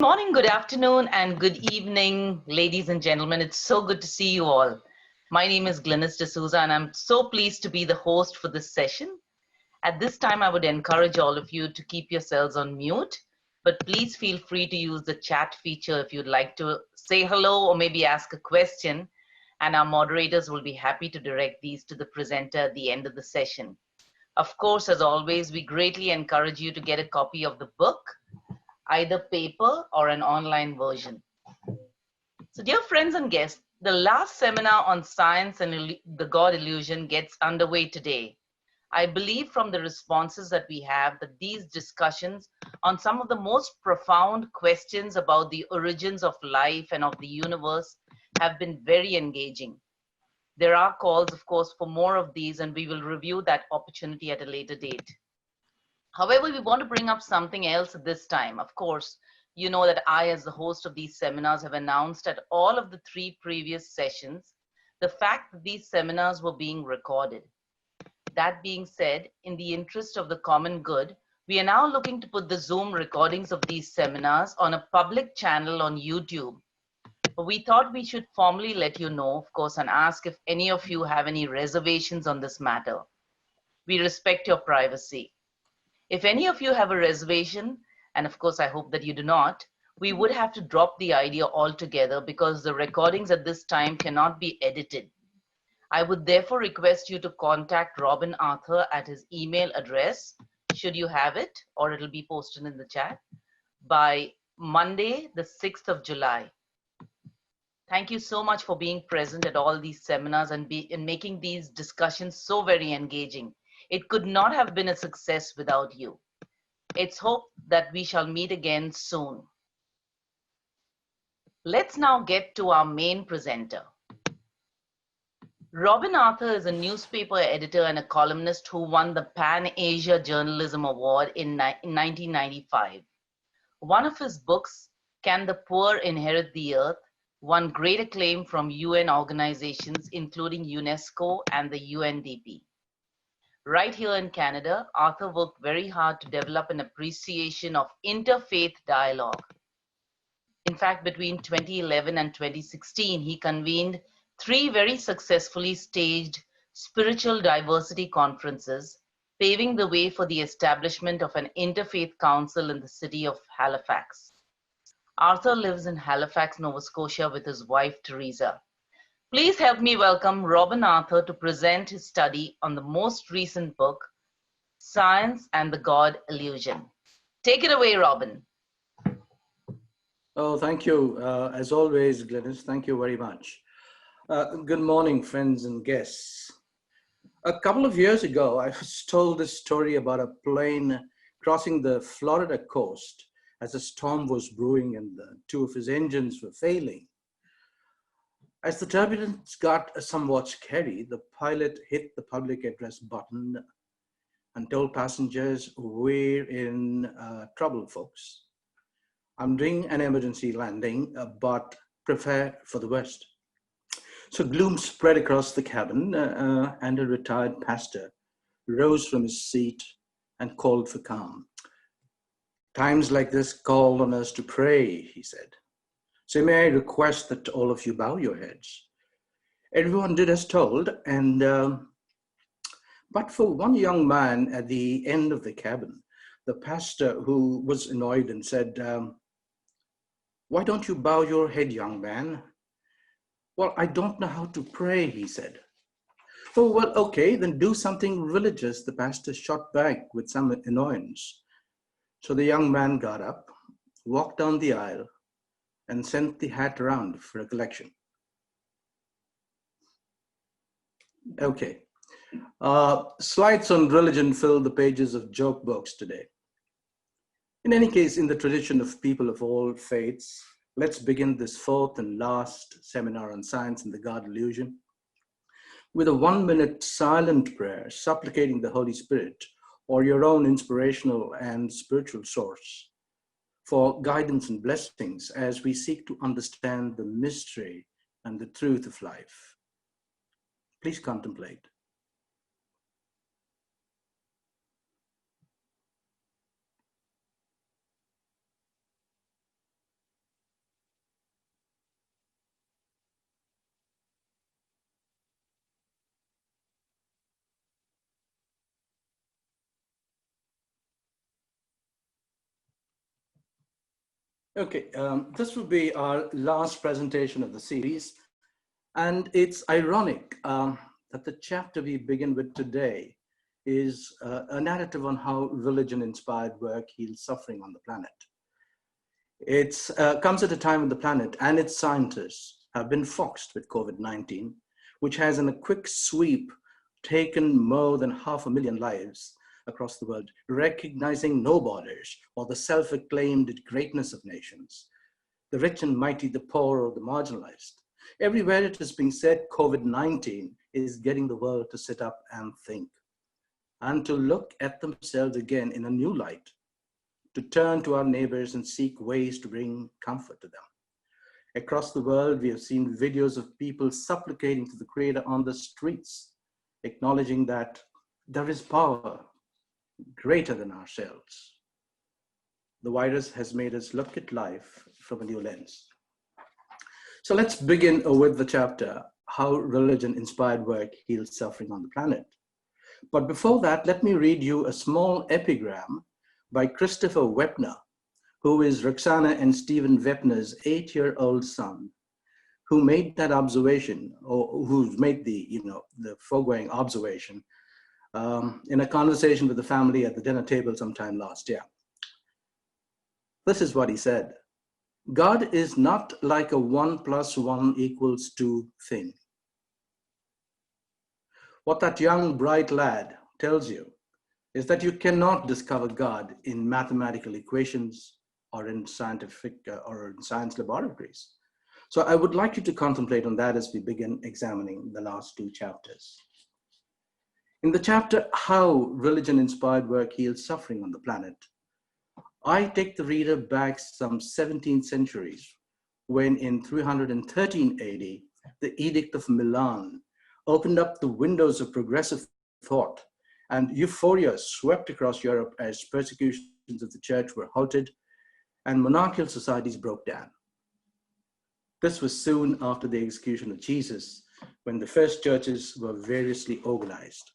Morning, good afternoon, and good evening, ladies and gentlemen. It's so good to see you all. My name is Glynis D'Souza, and I'm so pleased to be the host for this session. At this time, I would encourage all of you to keep yourselves on mute, but please feel free to use the chat feature if you'd like to say hello or maybe ask a question, and our moderators will be happy to direct these to the presenter at the end of the session. Of course, as always, we greatly encourage you to get a copy of the book, either paper or an online version. So dear friends and guests, the last seminar on science and the God Elusion gets underway today. I believe from the responses that we have that these discussions on some of the most profound questions about the origins of life and of the universe have been very engaging. There are calls, of course, for more of these, and we will review that opportunity at a later date. However, we want to bring up something else at this time. Of course, you know that I, as the host of these seminars, have announced at all of the 3 previous sessions the fact that these seminars were being recorded. That being said, in the interest of the common good, we are now looking to put the Zoom recordings of these seminars on a public channel on YouTube. But we thought we should formally let you know, of course, and ask if any of you have any reservations on this matter. We respect your privacy. If any of you have a reservation, and of course I hope that you do not, we would have to drop the idea altogether because the recordings at this time cannot be edited. I would therefore request you to contact Robin Arthur at his email address, should you have it, or it'll be posted in the chat, by Monday, the 6th of July. Thank you so much for being present at all these seminars and making these discussions so very engaging. It could not have been a success without you. It's hoped that we shall meet again soon. Let's now get to our main presenter. Robin Arthur is a newspaper editor and a columnist who won the Pan Asia Journalism Award in 1995. One of his books, Can the Poor Inherit the Earth?, won great acclaim from UN organizations including UNESCO and the UNDP. Right here in Canada, Arthur worked very hard to develop an appreciation of interfaith dialogue. In fact, between 2011 and 2016, he convened 3 very successfully staged spiritual diversity conferences, paving the way for the establishment of an interfaith council in the city of Halifax. Arthur lives in Halifax, Nova Scotia with his wife, Teresa. Please help me welcome Robin Arthur to present his study on the most recent book, Science and the God Elusion. Take it away, Robin. Oh, thank you. As always, Glynis, thank you very much. Good morning, friends and guests. A couple of years ago, I was told this story about a plane crossing the Florida coast as a storm was brewing and 2 of his engines were failing. As the turbulence got somewhat scary, the pilot hit the public address button and told passengers, "We're in trouble, folks. I'm doing an emergency landing, but prepare for the worst." So gloom spread across the cabin, and a retired pastor rose from his seat and called for calm. "Times like this call on us to pray," he said. "So may I request that all of you bow your heads?" Everyone did as told, and but for one young man at the end of the cabin, the pastor, who was annoyed and said, "Why don't you bow your head, young man?" "Well, I don't know how to pray," he said. "Oh, well, okay, then do something religious," the pastor shot back with some annoyance. So the young man got up, walked down the aisle, and sent the hat around for a collection. Okay. Slides on religion fill the pages of joke books today. In any case, in the tradition of people of all faiths, let's begin this 4th and last seminar on science and the God Elusion with a 1-minute silent prayer supplicating the Holy Spirit or your own inspirational and spiritual source for guidance and blessings as we seek to understand the mystery and the truth of life. Please contemplate. Okay, this will be our last presentation of the series, and it's ironic that the chapter we begin with today is a narrative on how religion-inspired work heals suffering on the planet. It comes at a time when the planet and its scientists have been foxed with COVID-19, which has in a quick sweep taken more than 500,000 lives across the world, recognizing no borders or the self-acclaimed greatness of nations, the rich and mighty, the poor or the marginalized. Everywhere it is being said, COVID-19 is getting the world to sit up and think and to look at themselves again in a new light, to turn to our neighbors and seek ways to bring comfort to them. Across the world, we have seen videos of people supplicating to the Creator on the streets, acknowledging that there is power greater than ourselves. The virus has made us look at life from a new lens. So let's begin with the chapter, How Religion-Inspired Work Heals Suffering on the Planet. But before that, let me read you a small epigram by Christopher Wepner, who is Roxana and Stephen Wepner's 8-year-old son, who made that observation, or who made the foregoing observation in a conversation with the family at the dinner table sometime last year. This is what he said: God is not like a 1 + 1 = 2 thing. What that young, bright lad tells you is that you cannot discover God in mathematical equations or in scientific or in science laboratories. So I would like you to contemplate on that as we begin examining the last 2 chapters. In the chapter, How Religion-Inspired Work Heals Suffering on the Planet, I take the reader back some 17 centuries when in 313 AD, the Edict of Milan opened up the windows of progressive thought, and euphoria swept across Europe as persecutions of the church were halted and monarchical societies broke down. This was soon after the execution of Jesus, when the first churches were variously organized.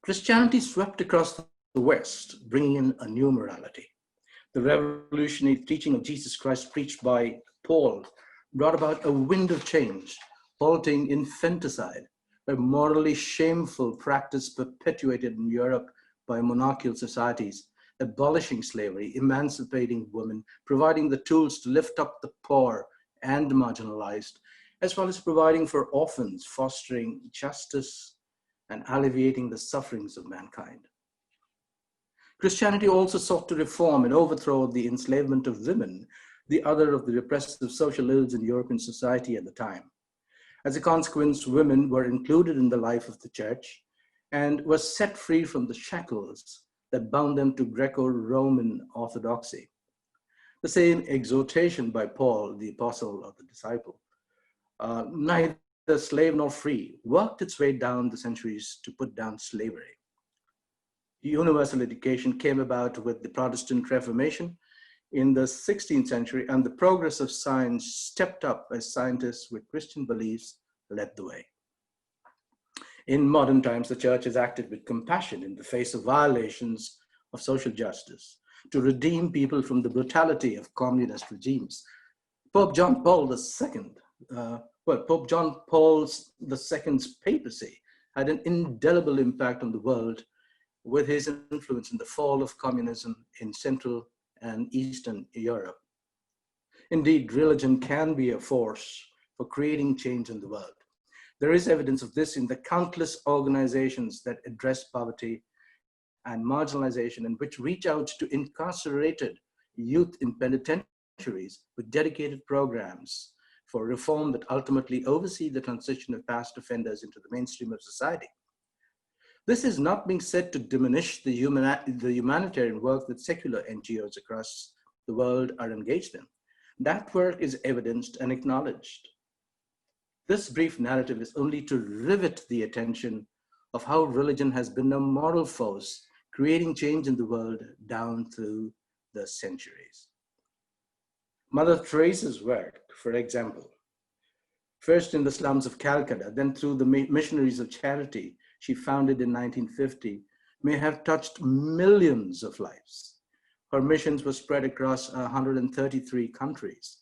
Christianity swept across the West, bringing in a new morality. The revolutionary teaching of Jesus Christ preached by Paul brought about a wind of change, halting infanticide, a morally shameful practice perpetuated in Europe by monarchical societies, abolishing slavery, emancipating women, providing the tools to lift up the poor and marginalized, as well as providing for orphans, fostering justice and alleviating the sufferings of mankind. Christianity also sought to reform and overthrow the enslavement of women, the other of the repressive social ills in European society at the time. As a consequence, women were included in the life of the church and were set free from the shackles that bound them to Greco-Roman orthodoxy. The same exhortation by Paul, the apostle or the disciple, neither slave nor free, worked its way down the centuries to put down slavery. Universal education came about with the Protestant Reformation in the 16th century, and the progress of science stepped up as scientists with Christian beliefs led the way. In modern times, the church has acted with compassion in the face of violations of social justice to redeem people from the brutality of communist regimes. Pope John Paul II, Pope John Paul II's papacy had an indelible impact on the world with his influence in the fall of communism in Central and Eastern Europe. Indeed, religion can be a force for creating change in the world. There is evidence of this in the countless organizations that address poverty and marginalization and which reach out to incarcerated youth in penitentiaries with dedicated programs for reform that ultimately oversee the transition of past offenders into the mainstream of society. This is not being said to diminish the humanitarian work that secular NGOs across the world are engaged in. That work is evidenced and acknowledged. This brief narrative is only to rivet the attention of how religion has been a moral force creating change in the world down through the centuries. Mother Teresa's work, for example, first in the slums of Calcutta, then through the missionaries of charity she founded in 1950, may have touched millions of lives. Her missions were spread across 133 countries,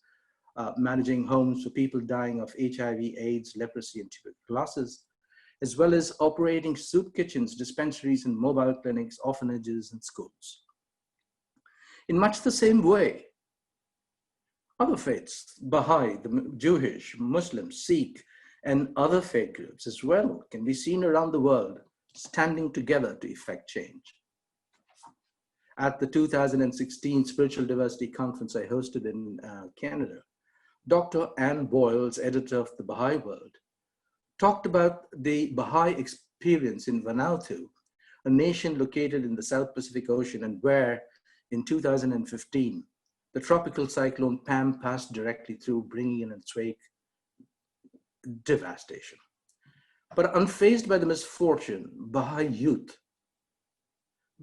managing homes for people dying of HIV, AIDS, leprosy, and tuberculosis, as well as operating soup kitchens, dispensaries, and mobile clinics, orphanages, and schools. In much the same way, other faiths, Baha'i, the Jewish, Muslim, Sikh, and other faith groups as well can be seen around the world standing together to effect change. At the 2016 Spiritual Diversity Conference I hosted in Canada, Dr. Ann Boyles, editor of the Baha'i World, talked about the Baha'i experience in Vanuatu, a nation located in the South Pacific Ocean, and where in 2015, the tropical cyclone Pam passed directly through, bringing in its wake devastation. But unfazed by the misfortune, Baha'i youth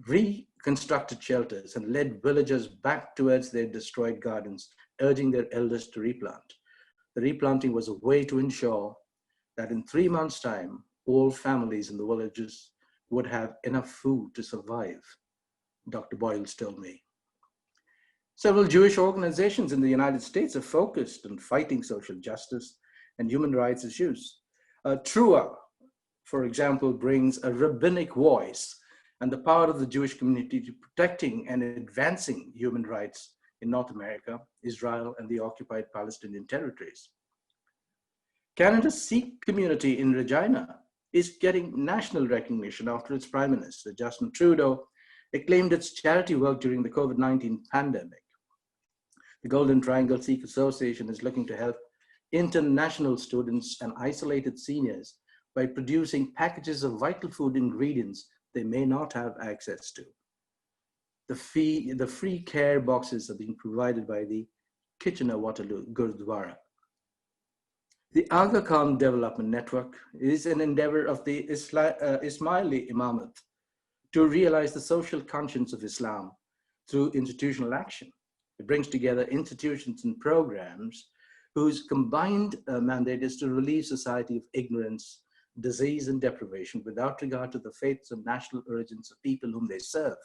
reconstructed shelters and led villagers back towards their destroyed gardens, urging their elders to replant. The replanting was a way to ensure that in 3 months' time, all families in the villages would have enough food to survive, Dr. Boyles told me. Several Jewish organizations in the United States are focused on fighting social justice and human rights issues. Trua, for example, brings a rabbinic voice and the power of the Jewish community to protecting and advancing human rights in North America, Israel, and the occupied Palestinian territories. Canada's Sikh community in Regina is getting national recognition after its Prime Minister, Justin Trudeau, acclaimed its charity work during the COVID-19 pandemic. The Golden Triangle Sikh Association is looking to help international students and isolated seniors by producing packages of vital food ingredients they may not have access to. The free care boxes are being provided by the Kitchener-Waterloo Gurdwara. The Aga Khan Development Network is an endeavor of the Ismaili Imamate to realize the social conscience of Islam through institutional action. It brings together institutions and programs whose combined mandate is to relieve society of ignorance, disease, and deprivation without regard to the faiths and national origins of people whom they serve.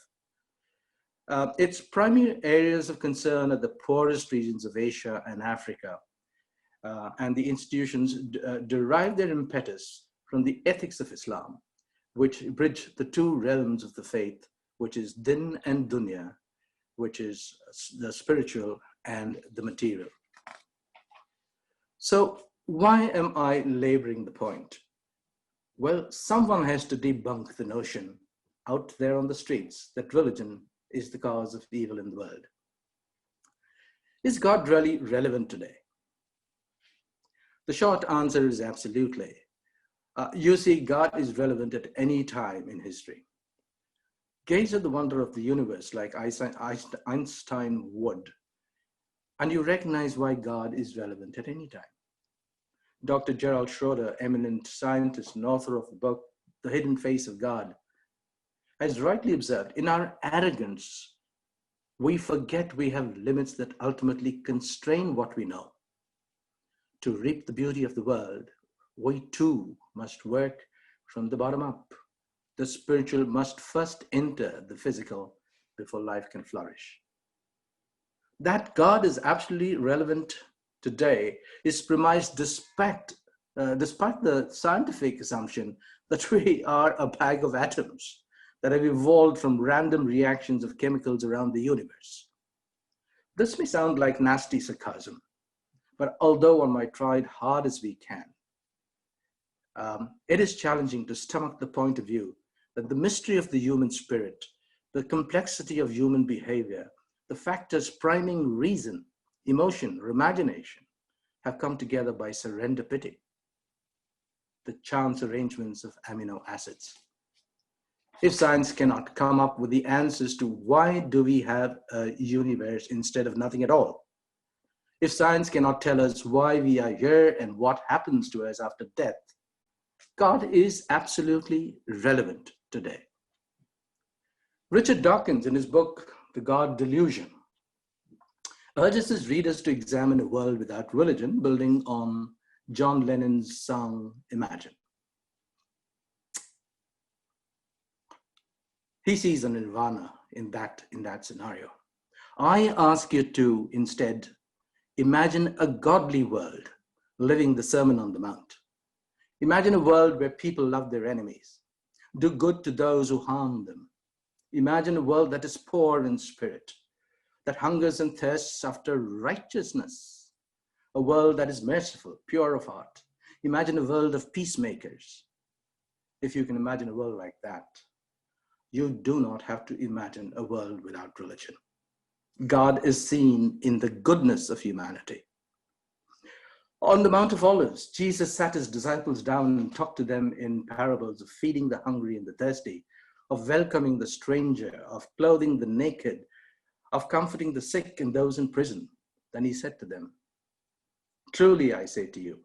Its primary areas of concern are the poorest regions of Asia and Africa, and the institutions derive their impetus from the ethics of Islam, which bridge the two realms of the faith, which is din and dunya, which is the spiritual and the material. So why am I laboring the point? Well, someone has to debunk the notion out there on the streets that religion is the cause of evil in the world. Is God really relevant today? The short answer is absolutely. You see, God is relevant at any time in history. Gaze at the wonder of the universe like Einstein would, and you recognize why God is relevant at any time. Dr. Gerald Schroeder, eminent scientist and author of the book, The Hidden Face of God, has rightly observed, in our arrogance, we forget we have limits that ultimately constrain what we know. To reap the beauty of the world, we too must work from the bottom up. The spiritual must first enter the physical before life can flourish. That God is absolutely relevant today is premised despite the scientific assumption that we are a bag of atoms that have evolved from random reactions of chemicals around the universe. This may sound like nasty sarcasm, but although one might try hard as we can, it is challenging to stomach the point of view that the mystery of the human spirit, the complexity of human behavior, the factors priming reason, emotion, or imagination have come together by serendipity, the chance arrangements of amino acids. If science cannot come up with the answers to why do we have a universe instead of nothing at all, if science cannot tell us why we are here and what happens to us after death, God is absolutely relevant today. Richard Dawkins, in his book, The God Elusion, urges his readers to examine a world without religion, building on John Lennon's song, Imagine. He sees a nirvana in that scenario. I ask you to instead imagine a godly world living the Sermon on the Mount. Imagine a world where people love their enemies, do good to those who harm them. Imagine a world that is poor in spirit, that hungers and thirsts after righteousness, a world that is merciful, pure of heart. Imagine a world of peacemakers. If you can imagine a world like that, you do not have to imagine a world without religion. God is seen in the goodness of humanity. On the Mount of Olives, Jesus sat his disciples down and talked to them in parables of feeding the hungry and the thirsty, of welcoming the stranger, of clothing the naked, of comforting the sick and those in prison. Then he said to them, "Truly I say to you,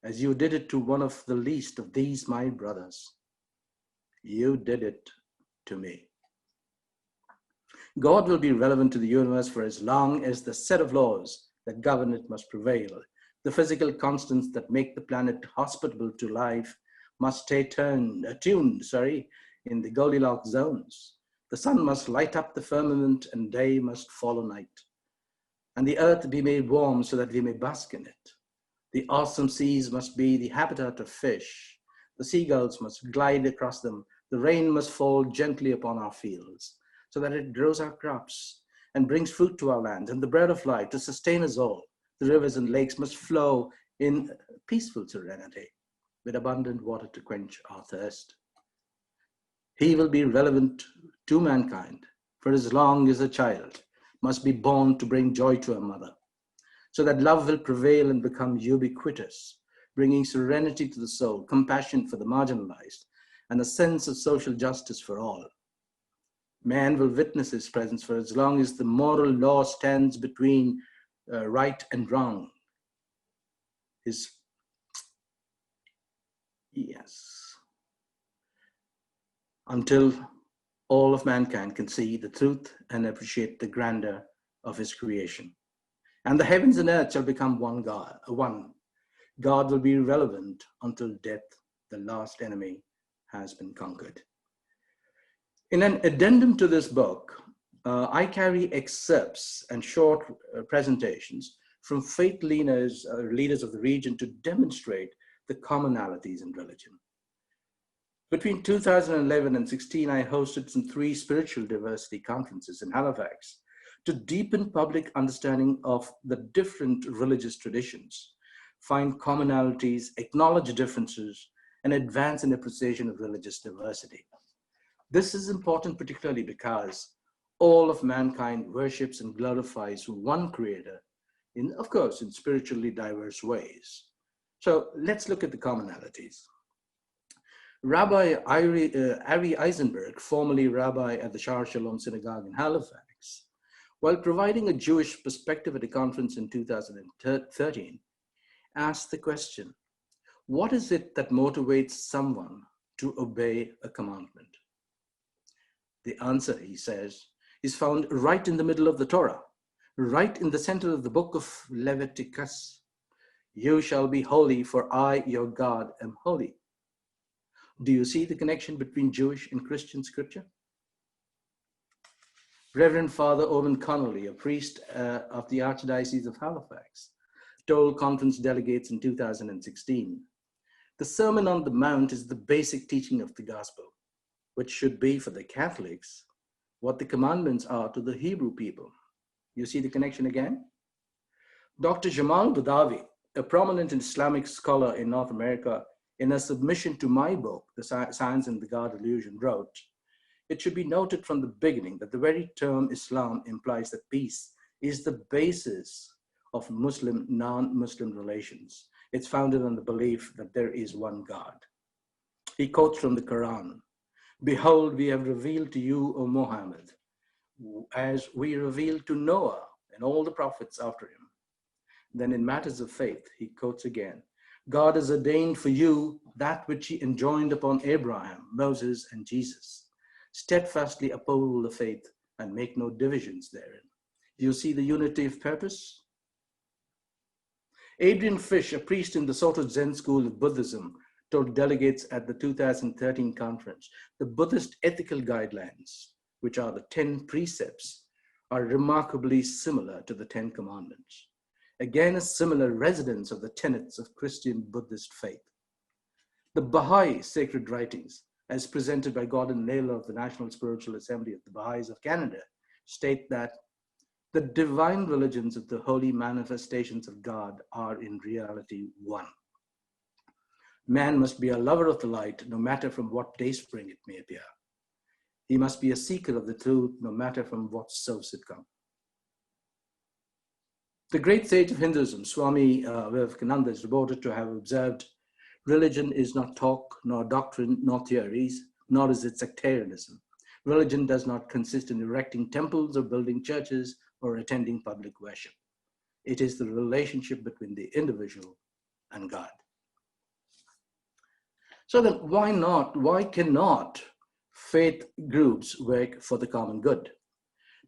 as you did it to one of the least of these my brothers, you did it to me." God will be relevant to the universe for as long as the set of laws that govern it must prevail. The physical constants that make the planet hospitable to life must stay attuned in the Goldilocks zones. The sun must light up the firmament and day must follow night. And the earth be made warm so that we may bask in it. The awesome seas must be the habitat of fish. The seagulls must glide across them. The rain must fall gently upon our fields so that it grows our crops and brings fruit to our land and the bread of life to sustain us all. The rivers and lakes must flow in peaceful serenity with abundant water to quench our thirst. He will be relevant to mankind for as long as a child must be born to bring joy to a mother, so that love will prevail and become ubiquitous, bringing serenity to the soul, compassion for the marginalized, and a sense of social justice for all. Man will witness his presence for as long as the moral law stands between right and wrong. Until all of mankind can see the truth and appreciate the grandeur of his creation. And the heavens and earth shall become one God. God will be relevant until death, the last enemy, has been conquered. In an addendum to this book, I carry excerpts and short presentations from faith leaders of the region to demonstrate the commonalities in religion. Between 2011 and 16, I hosted some 3 spiritual diversity conferences in Halifax to deepen public understanding of the different religious traditions, find commonalities, acknowledge differences, and advance in appreciation of religious diversity. This is important particularly because all of mankind worships and glorifies one creator of course, in spiritually diverse ways. So let's look at the commonalities. Rabbi Ari Eisenberg, formerly rabbi at the Shar Shalom Synagogue in Halifax, while providing a Jewish perspective at a conference in 2013, asked the question, what is it that motivates someone to obey a commandment? The answer, he says, is found right in the middle of the Torah, right in the center of the book of Leviticus. You shall be holy, for I, your God, am holy. Do you see the connection between Jewish and Christian scripture? Reverend Father Owen Connolly, a priest of the Archdiocese of Halifax, told conference delegates in 2016, the Sermon on the Mount is the basic teaching of the gospel, which should be for the Catholics what the commandments are to the Hebrew people. You see the connection again? Dr. Jamal Badawi, a prominent Islamic scholar in North America, in a submission to my book, The Science and the God Elusion, wrote, it should be noted from the beginning that the very term Islam implies that peace is the basis of Muslim, non-Muslim relations. It's founded on the belief that there is one God. He quotes from the Quran, behold, we have revealed to you, O Muhammad, as we revealed to Noah and all the prophets after him. Then in matters of faith, he quotes again, God has ordained for you that which he enjoined upon Abraham, Moses, and Jesus. Steadfastly uphold the faith and make no divisions therein. You see the unity of purpose? Adrian Fish, a priest in the Soto Zen school of Buddhism, told delegates at the 2013 conference, the Buddhist ethical guidelines, which are the 10 precepts, are remarkably similar to the Ten Commandments. Again, a similar residence of the tenets of Christian Buddhist faith. The Baha'i sacred writings, as presented by Gordon Naylor of the National Spiritual Assembly of the Baha'is of Canada, state that the divine religions of the holy manifestations of God are in reality one. Man must be a lover of the light, no matter from what dayspring it may appear. He must be a seeker of the truth, no matter from what source it comes. The great sage of Hinduism, Swami Vivekananda, is reported to have observed, religion is not talk, nor doctrine, nor theories, nor is it sectarianism. Religion does not consist in erecting temples or building churches or attending public worship. It is the relationship between the individual and God. So then why cannot faith groups work for the common good?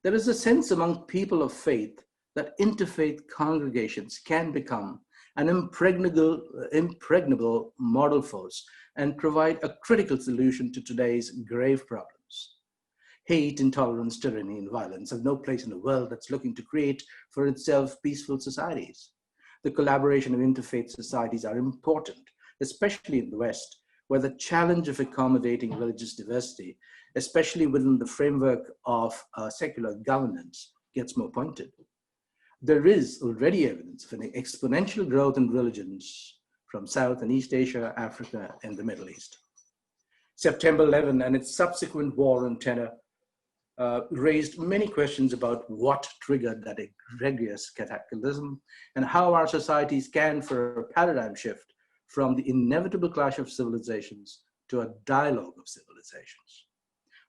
There is a sense among people of faith that interfaith congregations can become an impregnable model force and provide a critical solution to today's grave problems. Hate, intolerance, tyranny, and violence have no place in a world that's looking to create for itself peaceful societies. The collaboration of interfaith societies are important, especially in the West, where the challenge of accommodating religious diversity, especially within the framework of secular governance, gets more pointed. There is already evidence of an exponential growth in religions from South and East Asia, Africa, and the Middle East. September 11 and its subsequent war on terror raised many questions about what triggered that egregious cataclysm and how our societies can for a paradigm shift from the inevitable clash of civilizations to a dialogue of civilizations.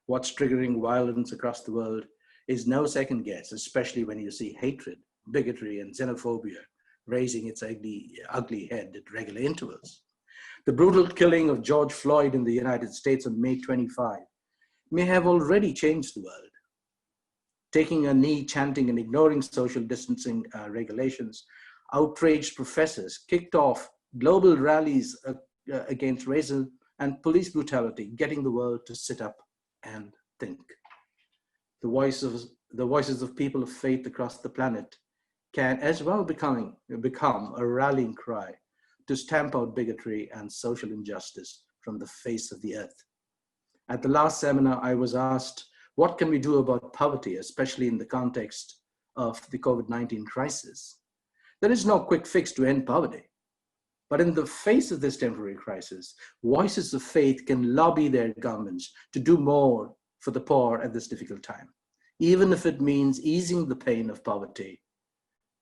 What's triggering violence across the world is no second guess, especially when you see hatred, bigotry, and xenophobia raising its ugly head at regular intervals. The brutal killing of George Floyd in the United States on May 25 may have already changed the world. Taking a knee, chanting, and ignoring social distancing regulations, outraged professors kicked off global rallies against racism and police brutality, getting the world to sit up and think. The voices of people of faith across the planet can as well become a rallying cry to stamp out bigotry and social injustice from the face of the earth. At the last seminar, I was asked, what can we do about poverty, especially in the context of the COVID-19 crisis? There is no quick fix to end poverty. But in the face of this temporary crisis, voices of faith can lobby their governments to do more for the poor at this difficult time, even if it means easing the pain of poverty,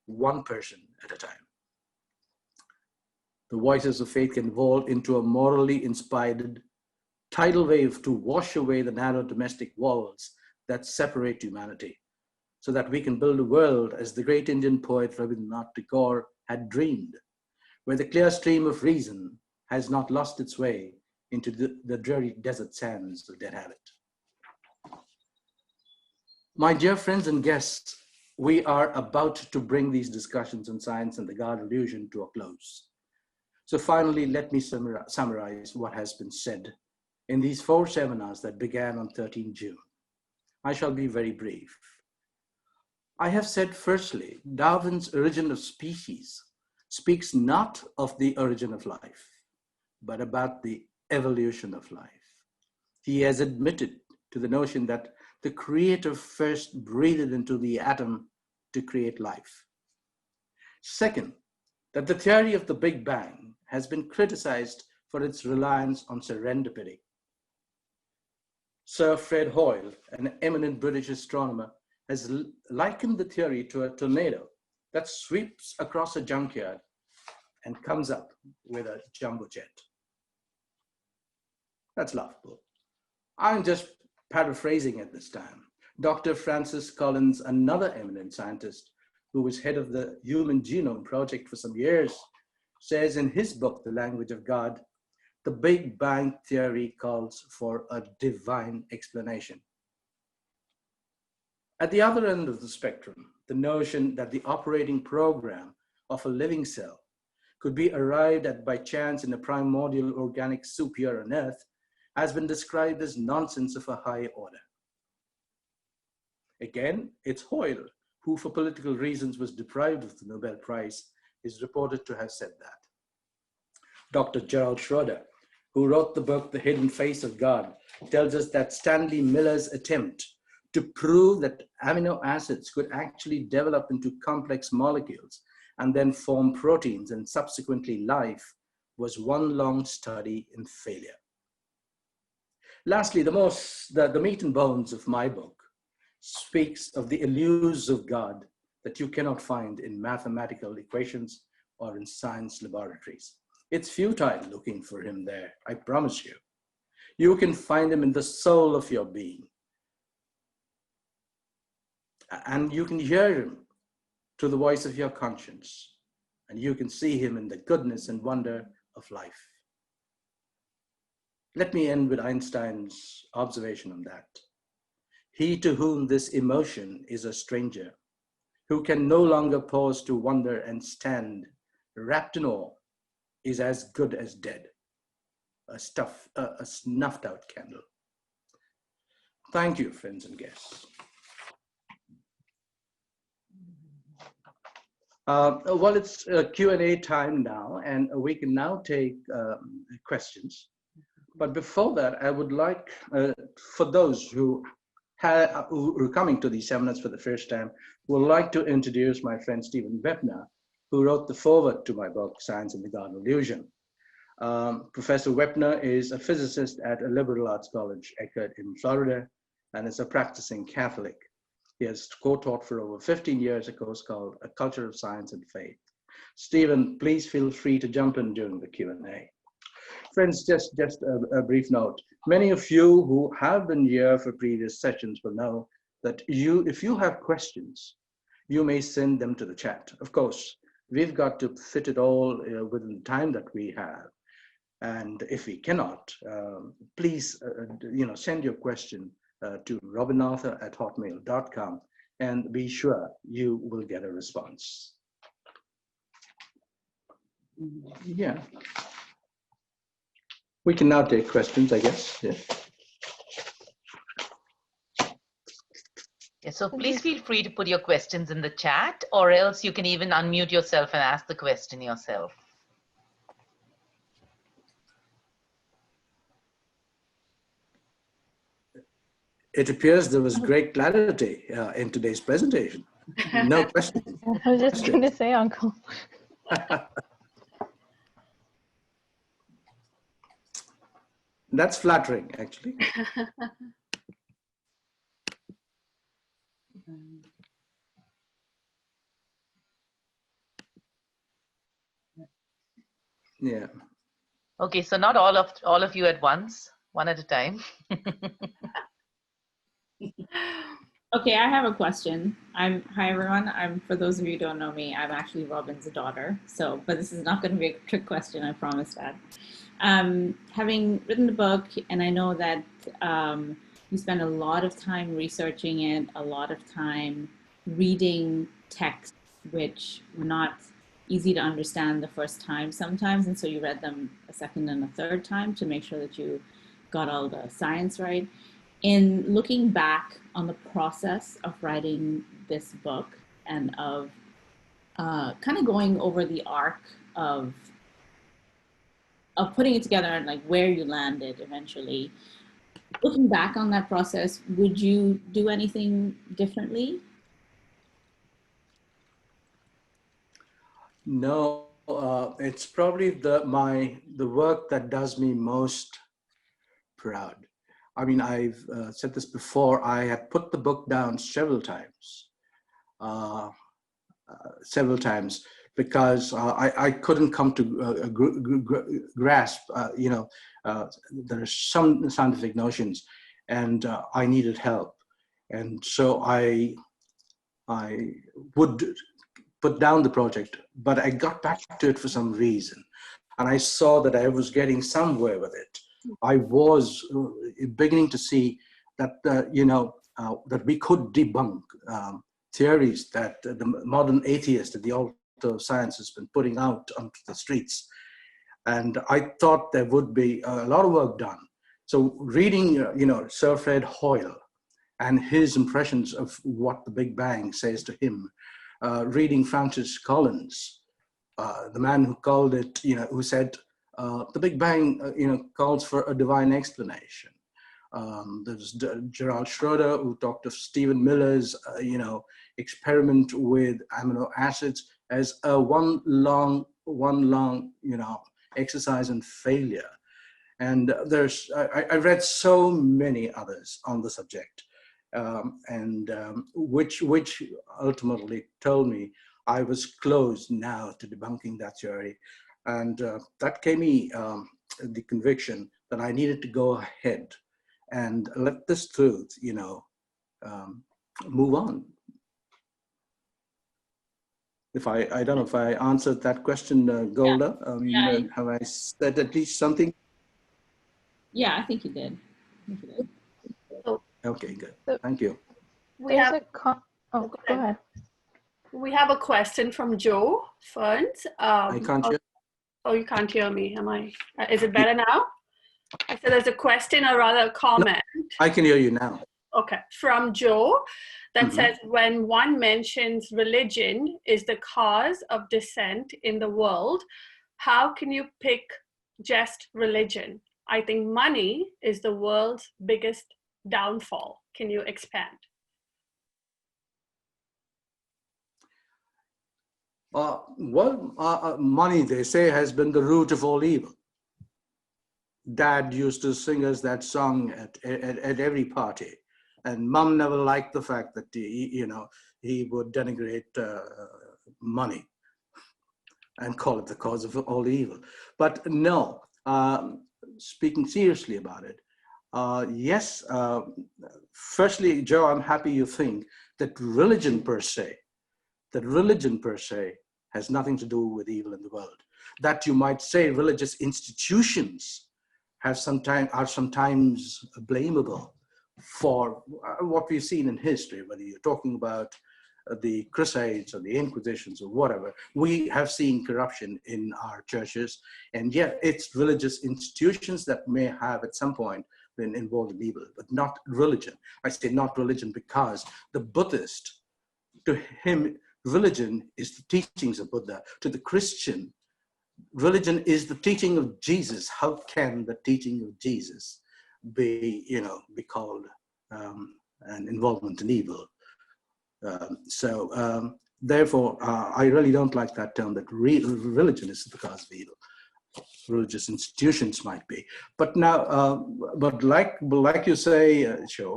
one person at a time. The voices of faith can evolve into a morally inspired tidal wave to wash away the narrow domestic walls that separate humanity, so that we can build a world as the great Indian poet Rabindranath Tagore had dreamed, where the clear stream of reason has not lost its way into the dreary desert sands of dead habit. My dear friends and guests, we are about to bring these discussions on science and the God Elusion to a close. So finally, let me summarize what has been said in these 4 seminars that began on 13 June. I shall be very brief. I have said, firstly, Darwin's Origin of Species speaks not of the origin of life, but about the evolution of life. He has admitted to the notion that the Creator first breathed into the atom to create life. Second, that the theory of the Big Bang has been criticized for its reliance on serendipity. Sir Fred Hoyle, an eminent British astronomer, has likened the theory to a tornado that sweeps across a junkyard and comes up with a jumbo jet. That's laughable. I'm just paraphrasing at this time. Dr. Francis Collins, another eminent scientist who was head of the Human Genome Project for some years, says in his book, The Language of God, the Big Bang theory calls for a divine explanation. At the other end of the spectrum, the notion that the operating program of a living cell could be arrived at by chance in a primordial organic soup here on Earth has been described as nonsense of a high order. Again, it's Hoyle, who for political reasons was deprived of the Nobel Prize, is reported to have said that. Dr. Gerald Schroeder, who wrote the book The Hidden Face of God, tells us that Stanley Miller's attempt to prove that amino acids could actually develop into complex molecules and then form proteins and subsequently life was one long study in failure. Lastly, the meat and bones of my book speaks of the elusive God that you cannot find in mathematical equations or in science laboratories. It's futile looking for him there, I promise you. You can find him in the soul of your being. And you can hear him through the voice of your conscience. And you can see him in the goodness and wonder of life. Let me end with Einstein's observation on that. He to whom this emotion is a stranger, who can no longer pause to wonder and stand, wrapped in awe, is as good as dead, a snuffed out candle. Thank you, friends and guests. Well, it's Q&A time now, and we can now take questions. But before that, I would like, for those who are coming to these seminars for the first time, would like to introduce my friend Stephen Wepner, who wrote the foreword to my book, Science and the God Elusion. Professor Wepner is a physicist at a liberal arts college, Eckerd in Florida, and is a practicing Catholic. He has co-taught for over 15 years a course called A Culture of Science and Faith. Stephen, please feel free to jump in during the Q&A. Friends, just a brief note. Many of you who have been here for previous sessions will know that if you have questions, you may send them to the chat. Of course, we've got to fit it all within the time that we have. And if we cannot, please send your question to robinarthur@hotmail.com and be sure you will get a response. Yeah. We can now take questions, I guess. Yeah. Yeah, so please feel free to put your questions in the chat, or else you can even unmute yourself and ask the question yourself. It appears there was great clarity in today's presentation. No question. I was just going to say, Uncle. That's flattering, actually. Yeah. Okay, so not all of you at once, one at a time. Okay, I have a question. Hi everyone. For those of you who don't know me, I'm actually Robin's daughter. But this is not going to be a trick question, I promise that. Having written the book, and I know that you spend a lot of time researching it, a lot of time reading texts, which were not easy to understand the first time sometimes, and so you read them a second and a third time to make sure that you got all the science right. In looking back on the process of writing this book and of kind of going over the arc of putting it together and like where you landed eventually, looking back on that process, would you do anything differently? No, it's probably the work that does me most proud. I mean, I've said this before, I had put the book down several times because I couldn't come to grasp, there are some scientific notions and I needed help. And so I would put down the project, but I got back to it for some reason. And I saw that I was getting somewhere with it. I was beginning to see that, that we could debunk theories that the modern atheist at the altar of science has been putting out onto the streets. And I thought there would be a lot of work done. So reading, Sir Fred Hoyle and his impressions of what the Big Bang says to him. Reading Francis Collins, the man who called it, who said the Big Bang, calls for a divine explanation. There's Gerald Schroeder, who talked of Stephen Miller's, experiment with amino acids as a one long, exercise in failure. And I read so many others on the subject, which ultimately told me I was close now to debunking that theory. And that gave me the conviction that I needed to go ahead and let this truth, move on. I don't know if I answered that question, Golda. Have I said at least something? Yeah, I think you did. Okay, good. Thank you. Go ahead. We have a question from Joe Ferns. I can't hear. Oh, you can't hear me. Is it better now? I said there's a question or rather a comment. No, I can hear you now. Okay, from Joe that says, when one mentions religion is the cause of dissent in the world, how can you pick just religion? I think money is the world's biggest downfall. Can you expand? Money, they say, has been the root of all evil. Dad used to sing us that song at every party. And Mom never liked the fact that he would denigrate money and call it the cause of all evil. But no, speaking seriously about it, yes. Firstly, Joe, I'm happy you think that religion per se has nothing to do with evil in the world. That you might say religious institutions are sometimes blamable for what we've seen in history, whether you're talking about the Crusades or the Inquisitions or whatever. We have seen corruption in our churches, and yet it's religious institutions that may have at some point been involved in evil, but not religion. I say not religion because the Buddhist, to him, religion is the teachings of Buddha. To the Christian, religion is the teaching of Jesus. How can the teaching of Jesus be called an involvement in evil? Therefore, I really don't like that term that religion is the cause of evil. Religious institutions might be, but now, but like you say, Joe,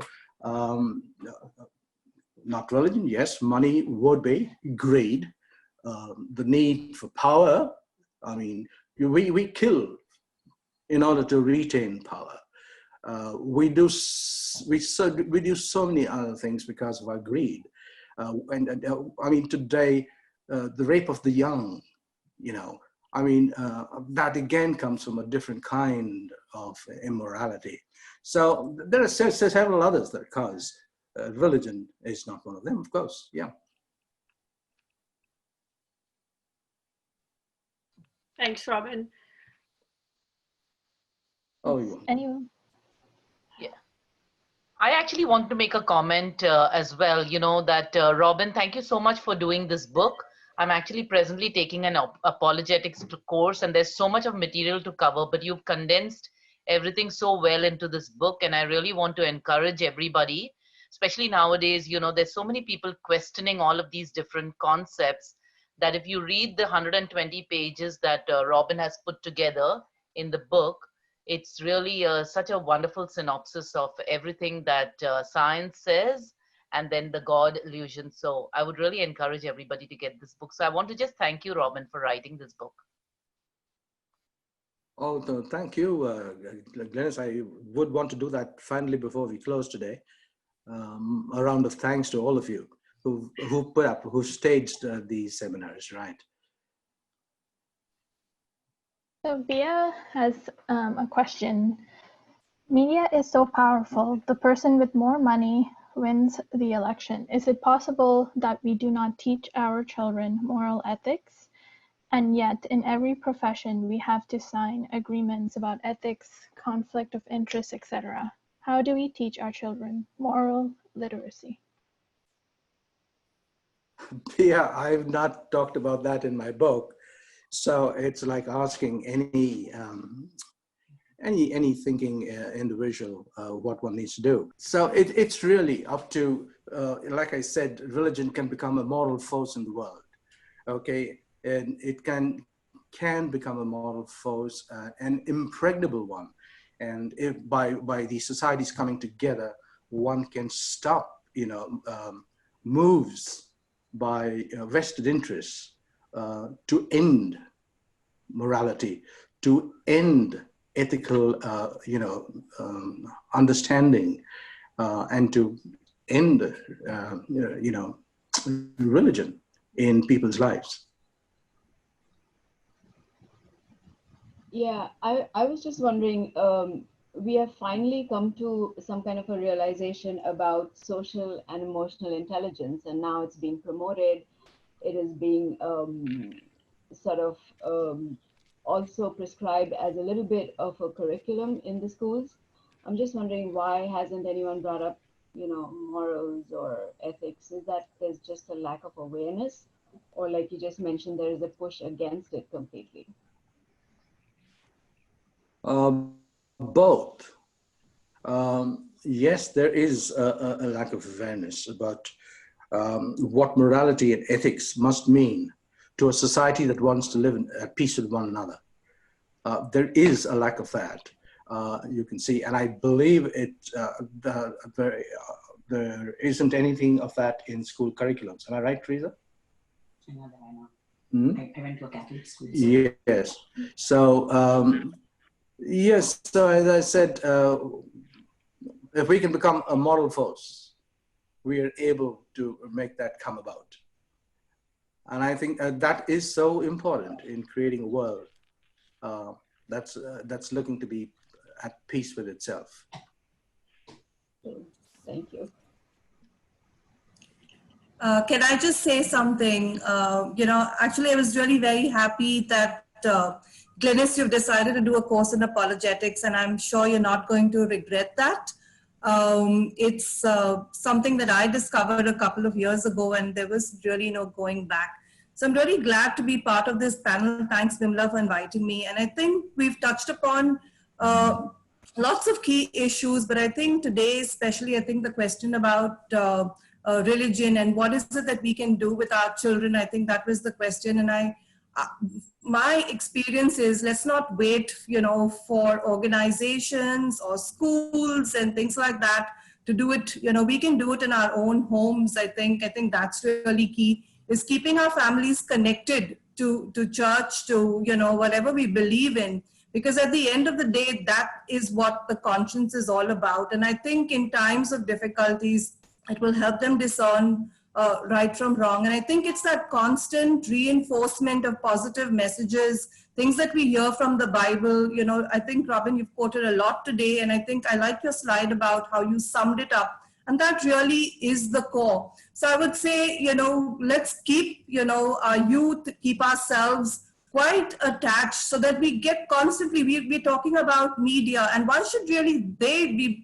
not religion. Yes, money would be, greed, the need for power. I mean, we kill in order to retain power. We do so many other things because of our greed. I mean, today, the rape of the young, that again comes from a different kind of immorality. So there are several others that cause. Religion is not one of them, of course. Yeah. Thanks, Robin. Oh, yeah. Anyone? Yeah. I actually want to make a comment as well, that Robin, thank you so much for doing this book. I'm actually presently taking an apologetics course, and there's so much of material to cover, but you've condensed everything so well into this book. And I really want to encourage everybody, especially nowadays, there's so many people questioning all of these different concepts, that if you read the 120 pages that Robin has put together in the book, it's really such a wonderful synopsis of everything that science says, and then the God Elusion. So I would really encourage everybody to get this book. So I want to just thank you, Robin, for writing this book. Oh, thank you, Glennis. I would want to do that finally before we close today. A round of thanks to all of you who staged these seminars, right? So Bia has a question. Media is so powerful. The person with more money wins the election. Is it possible that we do not teach our children moral ethics? And yet, in every profession, we have to sign agreements about ethics, conflict of interest, etc. How do we teach our children moral literacy? Yeah, I've not talked about that in my book. So it's like asking any thinking individual what one needs to do. So it's really up to, like I said, religion can become a moral force in the world. Okay, and it can become a moral force, an impregnable one. And if by these societies coming together, one can stop, moves by vested interests to end morality, to end ethical, understanding, and to end, religion in people's lives. Yeah, I was just wondering, we have finally come to some kind of a realization about social and emotional intelligence, and now it's being promoted. It is being sort of also prescribed as a little bit of a curriculum in the schools. I'm just wondering, why hasn't anyone brought up, morals or ethics? Is that there's just a lack of awareness, or like you just mentioned, there is a push against it completely? Both. Yes, there is a lack of awareness about what morality and ethics must mean to a society that wants to live at peace with one another. There is a lack of that. You can see, and I believe there isn't anything of that in school curriculums. Am I right, Teresa? I know that I know. Hmm? I went to a Catholic school. So. Yes. So, yes, so as I said, if we can become a moral force, we are able to make that come about. And I think that is so important in creating a world that's looking to be at peace with itself. Thank you. Can I just say something? Actually, I was really very happy that Glynis, you've decided to do a course in apologetics, and I'm sure you're not going to regret that. It's something that I discovered a couple of years ago, and there was really no going back. So I'm really glad to be part of this panel. Thanks, Vimla, for inviting me. And I think we've touched upon lots of key issues, but I think today, especially, I think the question about religion and what is it that we can do with our children, I think that was the question. And my experience is, let's not wait, for organizations or schools and things like that to do it. We can do it in our own homes. I think that's really key, is keeping our families connected to church, to, whatever we believe in. Because at the end of the day, that is what the conscience is all about. And I think in times of difficulties, it will help them discern right from wrong. And I think it's that constant reinforcement of positive messages, things that we hear from the Bible. I think, Robin, you've quoted a lot today. And I think I like your slide about how you summed it up. And that really is the core. So I would say, let's keep, our youth, keep ourselves quite attached, so that we get constantly, we're talking about media, and why should really they be,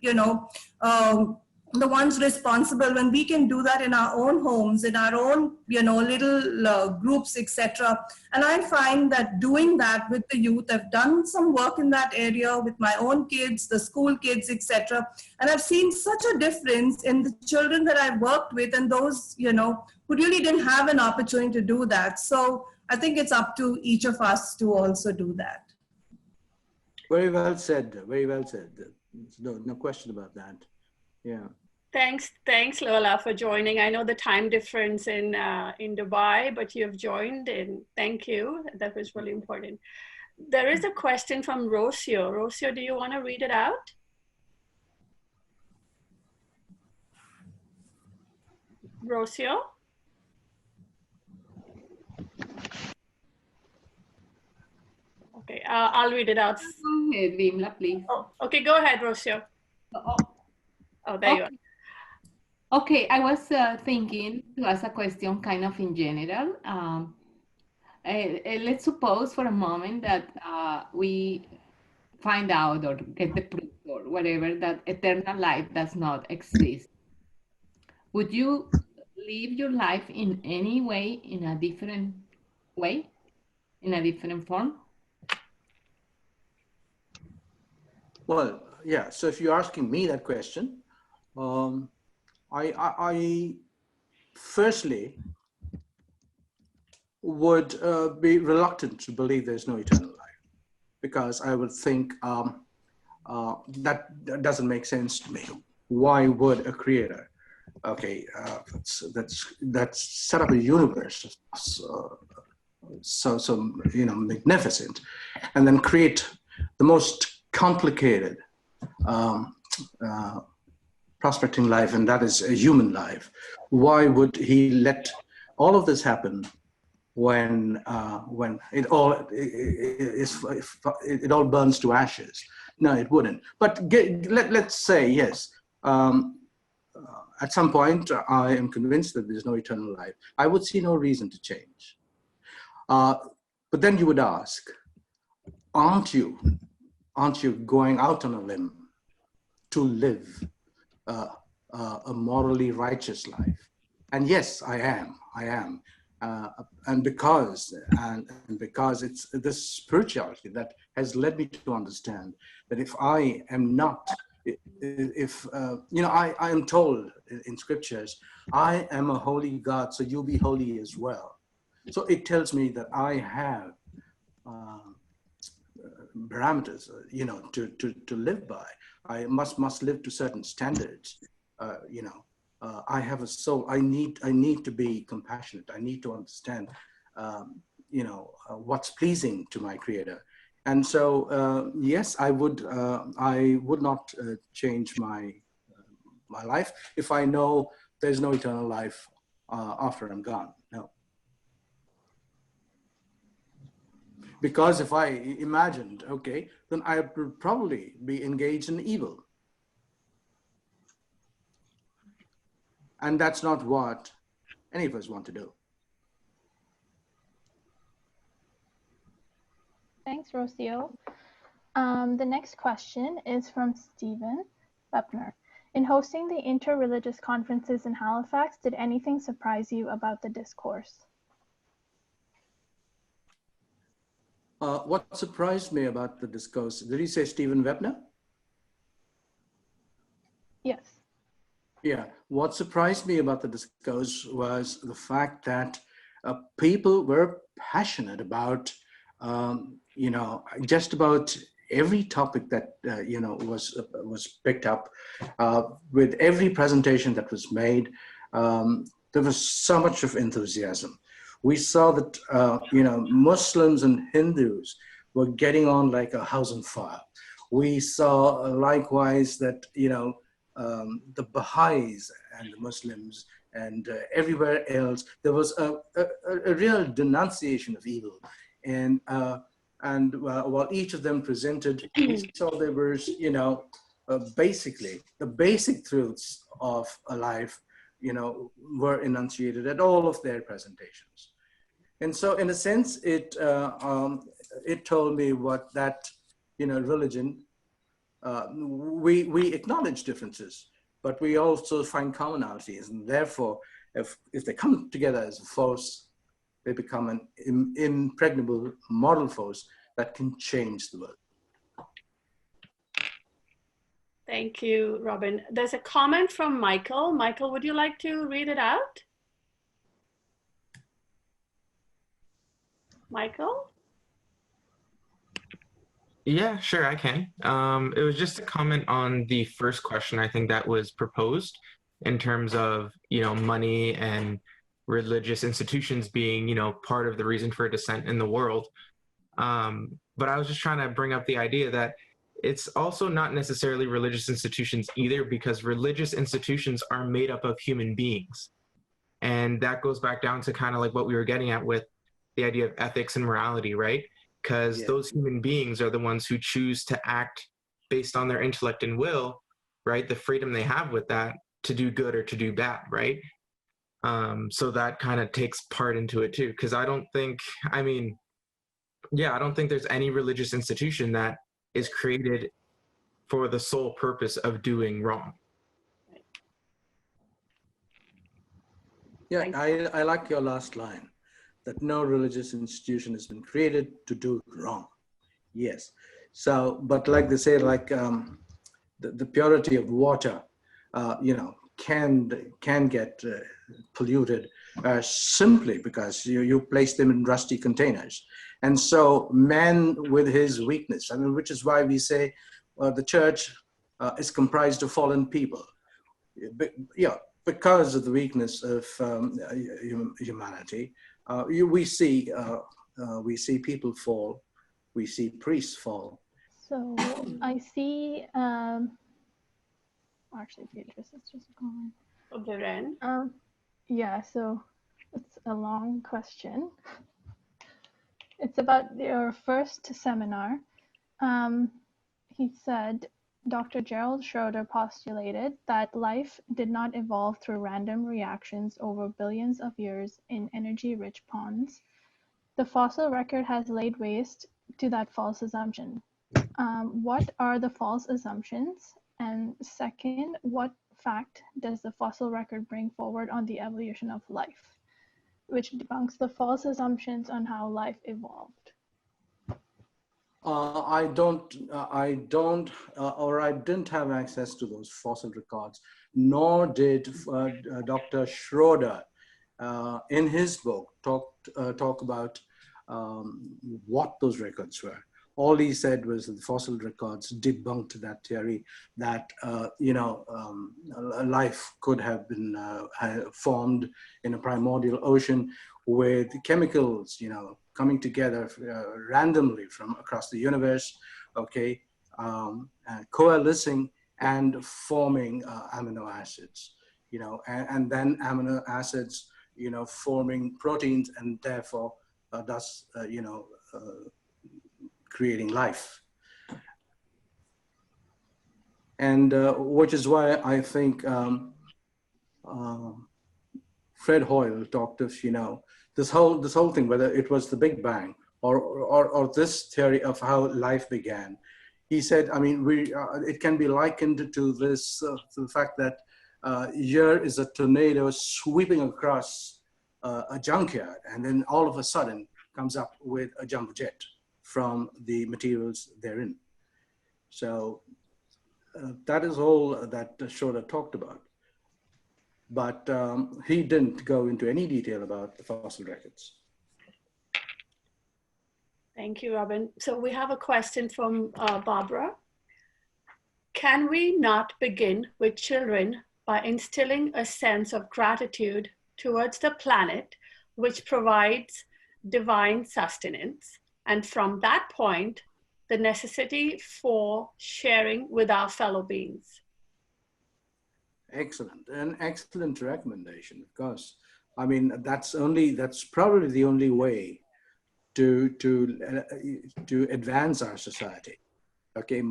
the ones responsible, when we can do that in our own homes, in our own, little groups, etc. And I find that doing that with the youth, I've done some work in that area with my own kids, the school kids, etc. And I've seen such a difference in the children that I've worked with and those, who really didn't have an opportunity to do that. So I think it's up to each of us to also do that. Very well said. Very well said. No question about that. Yeah. Thanks, Lola, for joining. I know the time difference in Dubai, but you've joined, and thank you. That was really important. There is a question from Rocio. Rocio, do you want to read it out? Rocio? Okay, I'll read it out. Go ahead, Vimla, please. Oh, okay, go ahead, Rocio. Oh, there you are. Okay, I was thinking to ask a question kind of in general. Let's suppose for a moment that we find out or get the proof or whatever that eternal life does not exist. would you live your life in any way, in a different way, in a different form? Well, yeah. So if you're asking me that question, I firstly would be reluctant to believe there's no eternal life, because I would think that doesn't make sense to me. Why would a creator, okay, that's set up a universe so magnificent, and then create the most complicated prospecting life, and that is a human life? Why would he let all of this happen when it all burns to ashes? No, it wouldn't. But let's say yes. At some point, I am convinced that there's no eternal life. I would see no reason to change. But then you would ask, aren't you going out on a limb to live a morally righteous life? And yes, I am. And because it's this spirituality that has led me to understand that if I am not, I am told in scriptures, I am a holy God, so you be holy as well. So it tells me that I have parameters, to live by. I must live to certain standards. I have a soul. I need to be compassionate. I need to understand, what's pleasing to my Creator. And so, yes, I would not change my life if I know there's no eternal life after I'm gone. No. Because if I imagined, okay, then I would probably be engaged in evil. And that's not what any of us want to do. Thanks, Rocio. The next question is from Stephen Wepner. In hosting the interreligious conferences in Halifax, did anything surprise you about the discourse? What surprised me about the discourse, did you say Stephen Webner? Yes. Yeah, what surprised me about the discourse was the fact that people were passionate about, just about every topic that, was picked up. With every presentation that was made, there was so much of enthusiasm. We saw that, Muslims and Hindus were getting on like a house on fire. We saw likewise that, the Baha'is and the Muslims and everywhere else, there was a real denunciation of evil. And while each of them presented, we saw there was, basically the basic truths of a life, were enunciated at all of their presentations. And so in a sense, it told me what that, religion, we acknowledge differences, but we also find commonalities. And therefore, if they come together as a force, they become an impregnable moral force that can change the world. Thank you, Robin. There's a comment from Michael. Michael, would you like to read it out? Michael? Yeah, sure, I can. It was just a comment on the first question, I think, that was proposed in terms of, money and religious institutions being, part of the reason for dissent in the world. But I was just trying to bring up the idea that it's also not necessarily religious institutions either, because religious institutions are made up of human beings. And that goes back down to kind of like what we were getting at with the idea of ethics and morality, right? Because those human beings are the ones who choose to act based on their intellect and will, right? The freedom they have with that to do good or to do bad, right? So that kind of takes part into it too. Because I don't think there's any religious institution that is created for the sole purpose of doing wrong. Yeah, I like your last line, that no religious institution has been created to do wrong. Yes. So, but like they say, like the purity of water, can get polluted simply because you place them in rusty containers. And so man with his weakness, I mean, which is why we say the church is comprised of fallen people. Because of the weakness of humanity, we see people fall, we see priests fall. So I see, actually, Beatrice is just gone. Yeah, so it's a long question. It's about your first seminar. He said, Dr. Gerald Schroeder postulated that life did not evolve through random reactions over billions of years in energy-rich ponds. The fossil record has laid waste to that false assumption. What are the false assumptions? And second, what fact does the fossil record bring forward on the evolution of life, which debunks the false assumptions on how life evolved? I didn't have access to those fossil records, nor did Dr. Schroeder in his book talk about what those records were. All he said was that the fossil records debunked that theory that life could have been formed in a primordial ocean with chemicals, coming together randomly from across the universe, okay, coalescing and forming amino acids, and then amino acids, forming proteins, and therefore thus, creating life. And which is why I think Fred Hoyle talked of, this whole thing, whether it was the Big Bang or this theory of how life began. He said, I mean, it can be likened to this, to the fact that here is a tornado sweeping across a junkyard, and then all of a sudden comes up with a jumbo jet from the materials therein. So that is all that Schroeder talked about. But he didn't go into any detail about the fossil records. Thank you, Robin. So we have a question from Barbara. Can we not begin with children by instilling a sense of gratitude towards the planet, which provides divine sustenance, and from that point, the necessity for sharing with our fellow beings? Excellent, an excellent recommendation, of course. I mean, that's probably the only way to advance our society. Okay,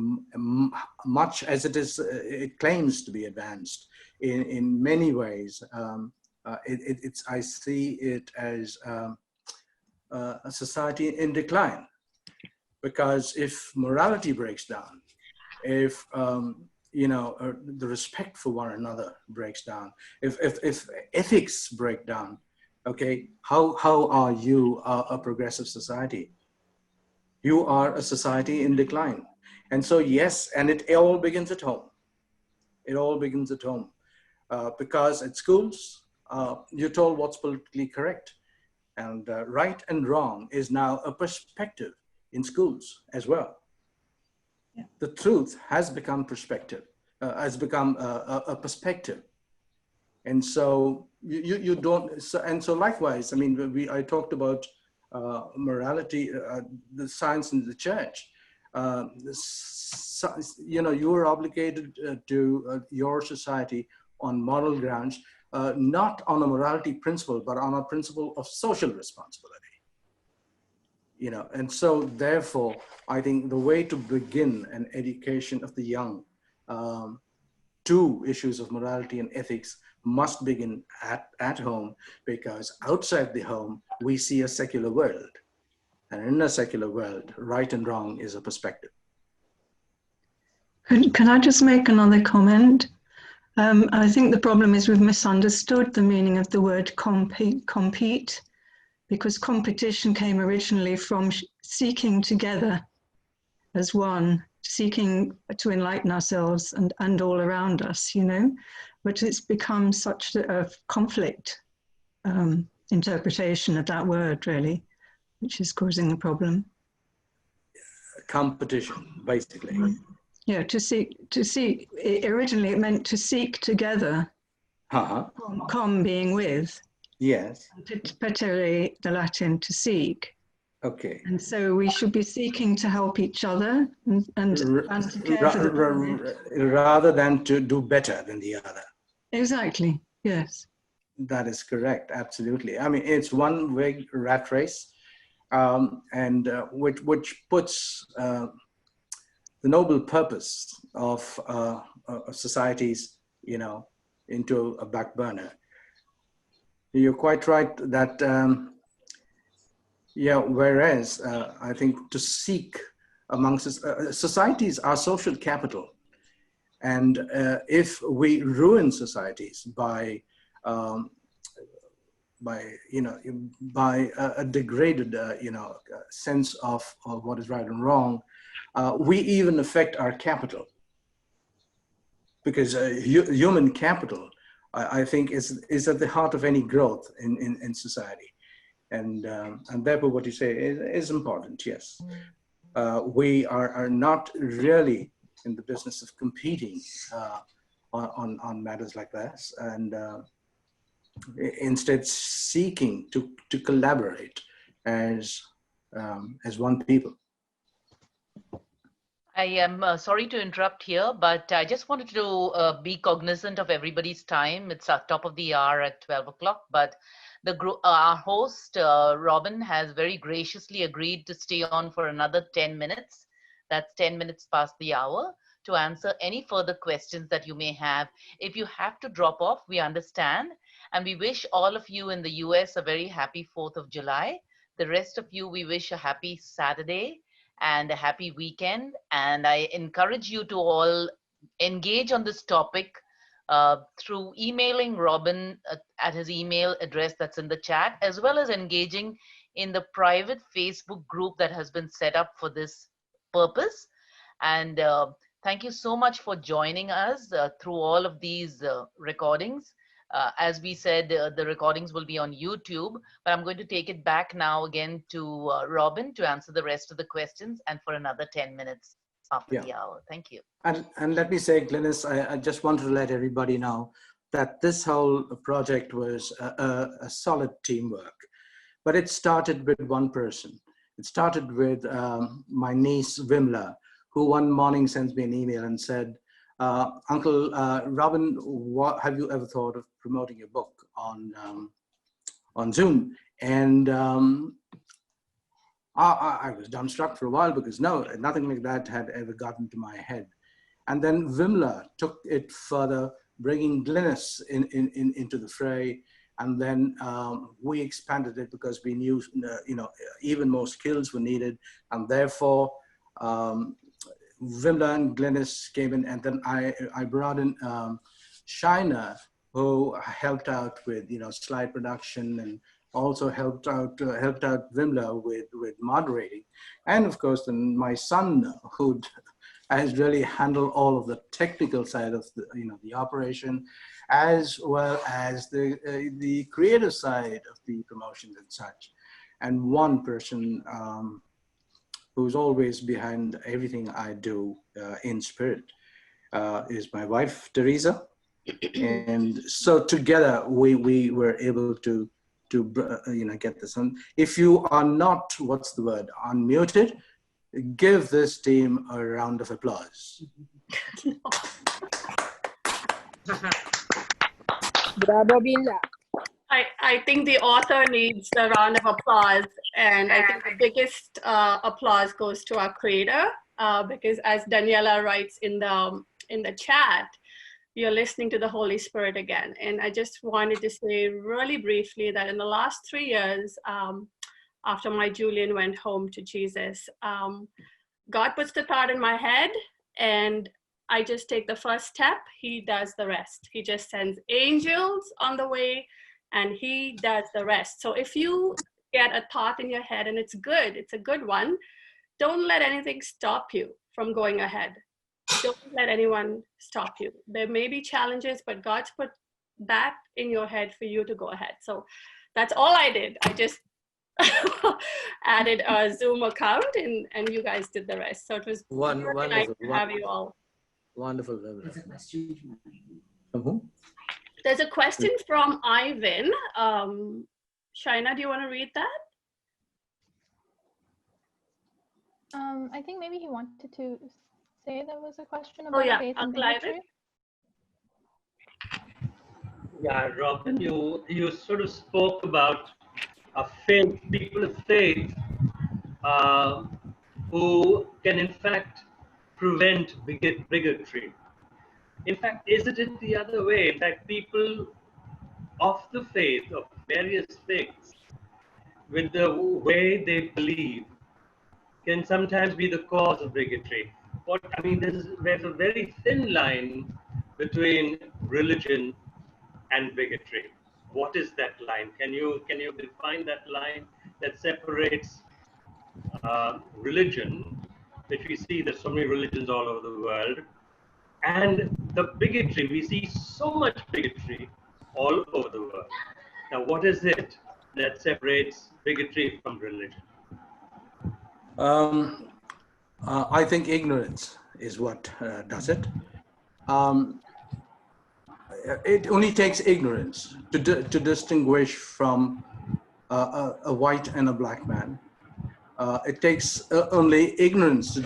much as it claims to be advanced in many ways. I see it as a society in decline, because if morality breaks down, if the respect for one another breaks down, if ethics break down, okay, how are you a progressive society? You are a society in decline. And so, yes, and it all begins at home. It all begins at home. Because at schools, you're told what's politically correct. And right and wrong is now a perspective in schools as well. Yeah. The truth has become perspective, has become a perspective. And so you don't, and so likewise, I mean, I talked about morality, the science in the church. You are obligated to your society on moral grounds, not on a morality principle, but on a principle of social responsibility. And so therefore, I think the way to begin an education of the young to issues of morality and ethics must begin at home, because outside the home, we see a secular world. And in a secular world, right and wrong is a perspective. Can I just make another comment? I think the problem is we've misunderstood the meaning of the word compete, because competition came originally from seeking together as one, seeking to enlighten ourselves and all around us, you know, but it's become such a conflict interpretation of that word, really, which is causing the problem. Competition, basically. Yeah, to seek, originally it meant to seek together, com being with. Yes. Petere, the Latin, to seek. Okay. And so we should be seeking to help each other and to care for the planet. Rather than to do better than the other. Exactly, yes. That is correct, absolutely. I mean, it's one big rat race, and which puts the noble purpose of societies, you know, into a back burner. You're quite right that, yeah, whereas I think to seek amongst societies are social capital. And if we ruin societies by a degraded, sense of what is right and wrong, we even affect our capital. Because human capital, I think, is at the heart of any growth in society. And therefore what you say is important, yes. We are not really in the business of competing on matters like this, and instead seeking to collaborate as one people. I am sorry to interrupt here, but I just wanted to be cognizant of everybody's time. It's at top of the hour at 12 o'clock, but our host, Robin, has very graciously agreed to stay on for another 10 minutes. That's 10 minutes past the hour, to answer any further questions that you may have. If you have to drop off, we understand. And we wish all of you in the US a very happy 4th of July. The rest of you, we wish a happy Saturday and a happy weekend. And I encourage you to all engage on this topic through emailing Robin at his email address that's in the chat, as well as engaging in the private Facebook group that has been set up for this purpose. And thank you so much for joining us through all of these recordings. As we said, the recordings will be on YouTube, but I'm going to take it back now again to Robin to answer the rest of the questions, and for another 10 minutes after the hour. Thank you. And let me say, Glynis, I just wanted to let everybody know that this whole project was a solid teamwork, but it started with one person. It started with my niece, Vimla, who one morning sends me an email and said, Uncle Robin, have you ever thought of promoting your book on Zoom? And I was dumbstruck for a while, because no, nothing like that had ever gotten to my head. And then Vimla took it further, bringing Glynis into the fray. And then we expanded it because we knew, even more skills were needed. And therefore, Vimla and Glynis came in, and then I brought in Shaina, who helped out with slide production, and also helped out Vimla with moderating, and of course then my son, who has really handled all of the technical side of the operation, as well as the creative side of the promotions and such. And one person who's always behind everything I do in spirit is my wife, Teresa. And so together we were able to get this on. If you are not, what's the word, unmuted, give this team a round of applause. Bravo, Villa. I think the author needs a round of applause, and I think the biggest applause goes to our creator, because as Daniela writes in the chat, you're listening to the Holy Spirit again. And I just wanted to say really briefly that in the last 3 years, after my Julian went home to Jesus, God puts the thought in my head, and I just take the first step, he does the rest. He just sends angels on the way and he does the rest. So if you get a thought in your head and it's good, it's a good one, don't let anything stop you from going ahead. Don't let anyone stop you. There may be challenges, but God's put that in your head for you to go ahead. So that's all I did. I just added a Zoom account and you guys did the rest. So it was really nice to have you all. Wonderful. There's a question. From who? There's a question from Ivan. Shaina, do you want to read that? I think maybe he wanted to say there was a question about faith and bigotry. Yeah, Robin, you sort of spoke about faith, people of faith who can in fact prevent bigotry. In fact, isn't it the other way? In fact, people of the faith, of various faiths, with the way they believe, can sometimes be the cause of bigotry. There's a very thin line between religion and bigotry. What is that line? Can you define that line that separates religion, which we see there's so many religions all over the world, and the bigotry? We see so much bigotry all over the world. Now, what is it that separates bigotry from religion? I think ignorance is what does it. It only takes ignorance to distinguish from a white and a black man. It takes only ignorance to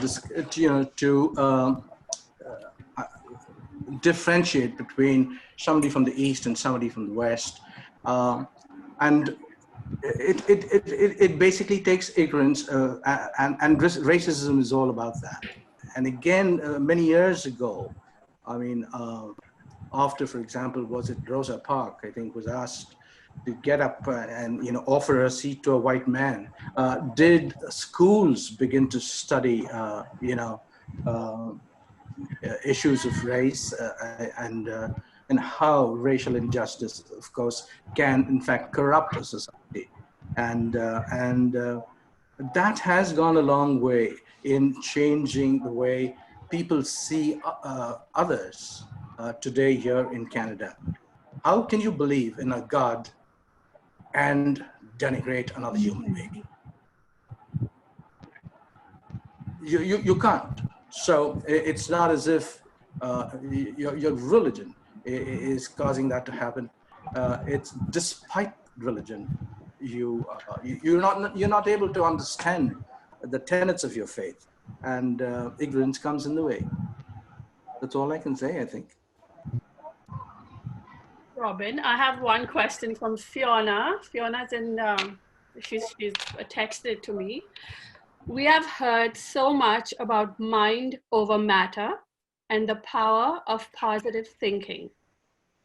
differentiate between somebody from the East and somebody from the West. And it basically takes ignorance, and racism is all about that. And again, many years ago, after, for example, was it Rosa Parks, I think, was asked to get up and offer a seat to a white man. Did schools begin to study issues of race and how racial injustice, of course, can in fact corrupt a society, and that has gone a long way in changing the way people see others today here in Canada. How can you believe in a God and denigrate another human being? You can't. So it's not as if your religion is causing that to happen. It's despite religion, you're not able to understand the tenets of your faith, and ignorance comes in the way. That's all I can say, I think. Robin, I have one question from Fiona. Fiona's she's texted to me. We have heard so much about mind over matter and the power of positive thinking.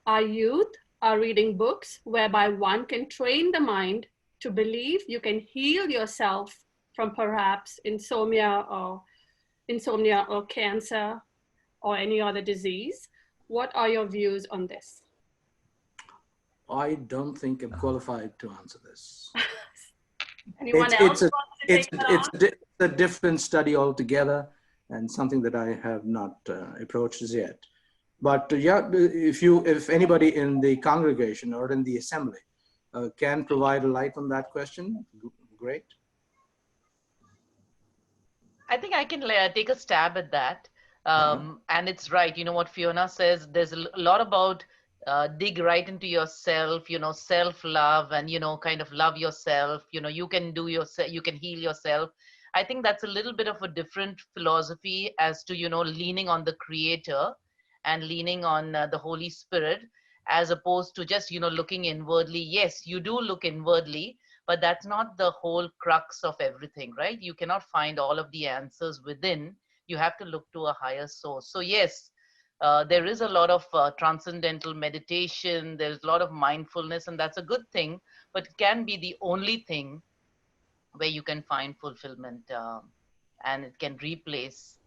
Our youth are reading books whereby one can train the mind to believe you can heal yourself from perhaps insomnia or cancer or any other disease. What are your views on this? I don't think I'm qualified to answer this. Anyone else? It's a different study altogether, and something that I have not approached as yet. But yeah, if anybody in the congregation or in the assembly can provide a light on that question, great. I think I can take a stab at that. And it's right. You know what Fiona says, there's a lot about dig right into yourself, self-love, and, kind of love yourself. You can do yourself, you can heal yourself. I think that's a little bit of a different philosophy as to, leaning on the Creator and leaning on the Holy Spirit, as opposed to just, looking inwardly. Yes, you do look inwardly, but that's not the whole crux of everything, right? You cannot find all of the answers within. You have to look to a higher source. So yes, there is a lot of transcendental meditation. There's a lot of mindfulness, and that's a good thing, but it can be the only thing where you can find fulfillment, and it can replace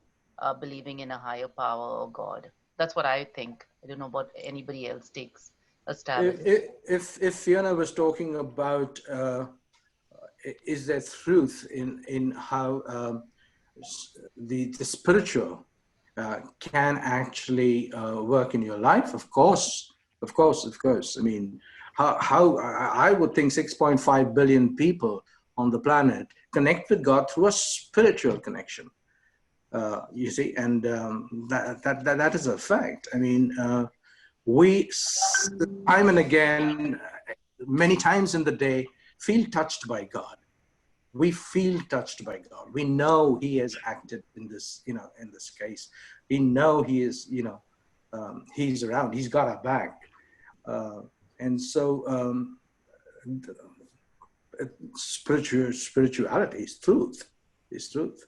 believing in a higher power or God. That's what I think. I don't know what anybody else takes a stab at. If Fiona was talking about is there truth in how the spiritual can actually work in your life? Of course, of course, of course. I mean, how I would think 6.5 billion people on the planet connect with God through a spiritual connection. You see, and that is a fact. I mean, we time and again, many times in the day, feel touched by God. We feel touched by God. We know He has acted in this, in this case. We know He is, He's around. He's got our back, and so spirituality is truth. Is truth.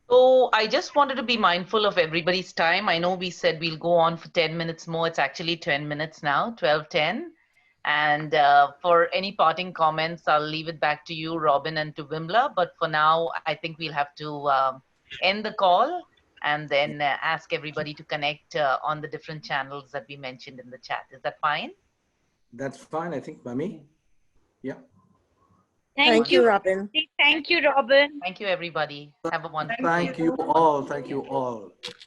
So I just wanted to be mindful of everybody's time. I know we said we'll go on for 10 minutes more. It's actually 10 minutes now, 12:10. And for any parting comments, I'll leave it back to you, Robin, and to Wimla. But for now, I think we'll have to end the call and then ask everybody to connect on the different channels that we mentioned in the chat. Is that fine? That's fine, I think, Mami. Yeah. Thank you, Robin. Thank you, Robin. Thank you, everybody. Have a wonderful day. Thank you all. Thank you all.